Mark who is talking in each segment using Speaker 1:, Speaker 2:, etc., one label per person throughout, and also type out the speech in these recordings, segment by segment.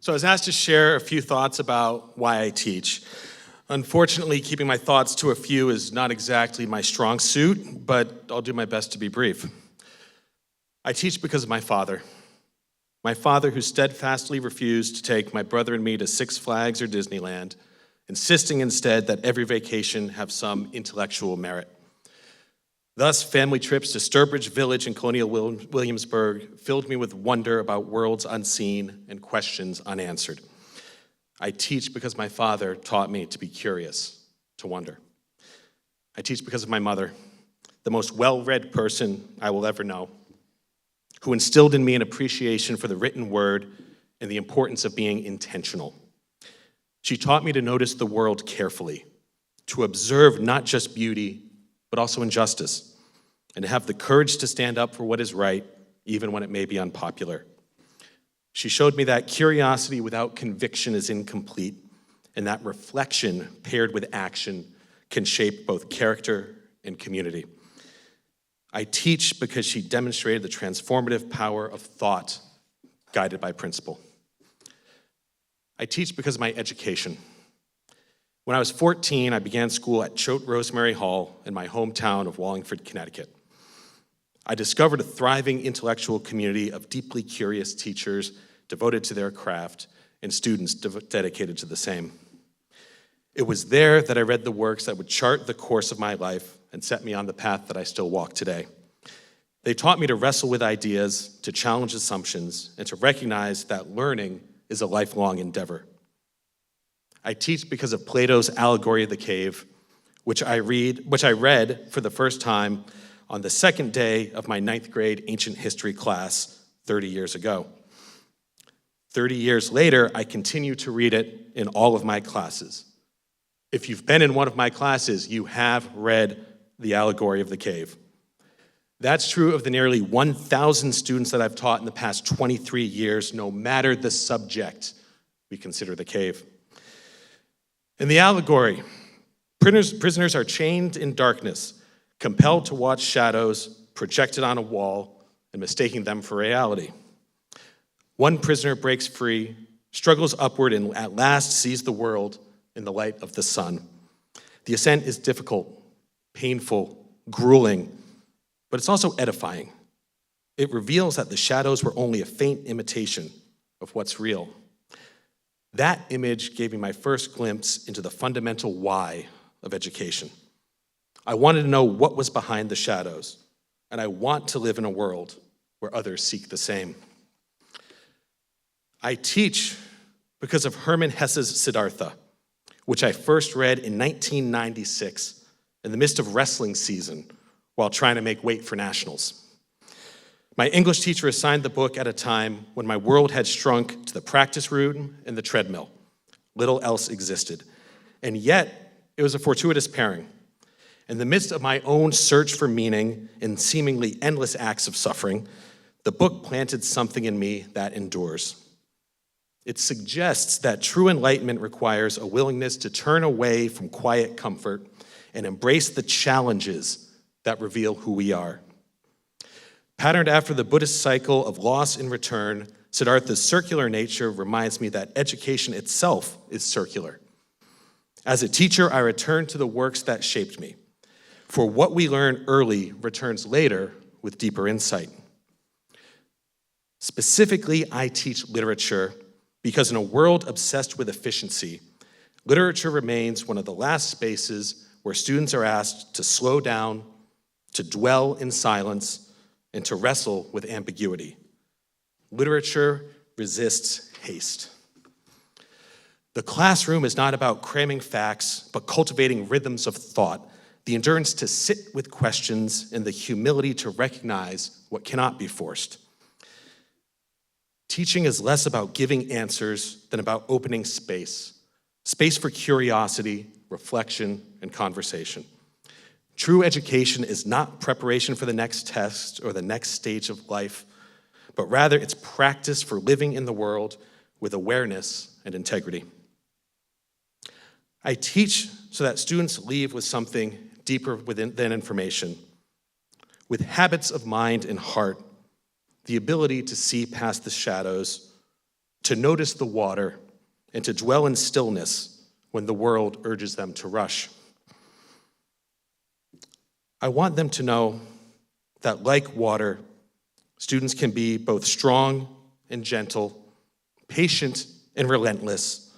Speaker 1: So I was asked to share a few thoughts about why I teach. Unfortunately, keeping my thoughts to a few is not exactly my strong suit, but I'll do my best to be brief. I teach because of my father. My father who steadfastly refused to take my brother and me to Six Flags or Disneyland, insisting instead that every vacation have some intellectual merit. Thus, family trips to Sturbridge Village in colonial Williamsburg filled me with wonder about worlds unseen and questions unanswered. I teach because my father taught me to be curious, to wonder. I teach because of my mother, the most well-read person I will ever know, who instilled in me an appreciation for the written word and the importance of being intentional. She taught me to notice the world carefully, to observe not just beauty, but also injustice, and to have the courage to stand up for what is right, even when it may be unpopular. She showed me that curiosity without conviction is incomplete, and that reflection paired with action can shape both character and community. I teach because she demonstrated the transformative power of thought guided by principle. I teach because of my education. When I was 14, I began school at Choate Rosemary Hall in my hometown of Wallingford, Connecticut. I discovered a thriving intellectual community of deeply curious teachers devoted to their craft and students dedicated to the same. It was there that I read the works that would chart the course of my life and set me on the path that I still walk today. They taught me to wrestle with ideas, to challenge assumptions, and to recognize that learning is a lifelong endeavor. I teach because of Plato's allegory of the cave, which I read for the first time on the second day of my 9th grade ancient history class 30 years ago. 30 years later, I continue to read it in all of my classes. If you've been in one of my classes, you have read the allegory of the cave. That's true of the nearly 1,000 students that I've taught in the past 23 years, no matter the subject we consider the cave. In the allegory, prisoners are chained in darkness, compelled to watch shadows projected on a wall and mistaking them for reality. One prisoner breaks free, struggles upward, and at last sees the world in the light of the sun. The ascent is difficult, painful, grueling, but it's also edifying. It reveals that the shadows were only a faint imitation of what's real. That image gave me my first glimpse into the fundamental why of education. I wanted to know what was behind the shadows, and I want to live in a world where others seek the same. I teach because of Hermann Hesse's Siddhartha, which I first read in 1996 in the midst of wrestling season while trying to make weight for nationals. My English teacher assigned the book at a time when my world had shrunk to the practice room and the treadmill. Little else existed. And yet, it was a fortuitous pairing. In the midst of my own search for meaning in seemingly endless acts of suffering, the book planted something in me that endures. It suggests that true enlightenment requires a willingness to turn away from quiet comfort and embrace the challenges that reveal who we are. Patterned after the Buddhist cycle of loss and return, Siddhartha's circular nature reminds me that education itself is circular. As a teacher, I return to the works that shaped me, for what we learn early returns later with deeper insight. Specifically, I teach literature because in a world obsessed with efficiency, literature remains one of the last spaces where students are asked to slow down, to dwell in silence, and to wrestle with ambiguity. Literature resists haste. The classroom is not about cramming facts, but cultivating rhythms of thought, the endurance to sit with questions, and the humility to recognize what cannot be forced. Teaching is less about giving answers than about opening space for curiosity, reflection, and conversation. True education is not preparation for the next test or the next stage of life, but rather it's practice for living in the world with awareness and integrity. I teach so that students leave with something deeper than information, with habits of mind and heart, the ability to see past the shadows, to notice the water, and to dwell in stillness when the world urges them to rush. I want them to know that, like water, students can be both strong and gentle, patient and relentless,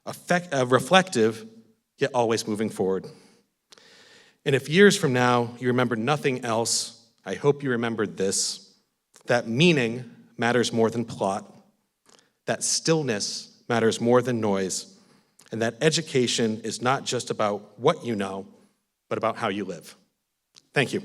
Speaker 1: reflective, yet always moving forward. And if years from now you remember nothing else, I hope you remember this: that meaning matters more than plot, that stillness matters more than noise, and that education is not just about what you know, but about how you live. Thank you.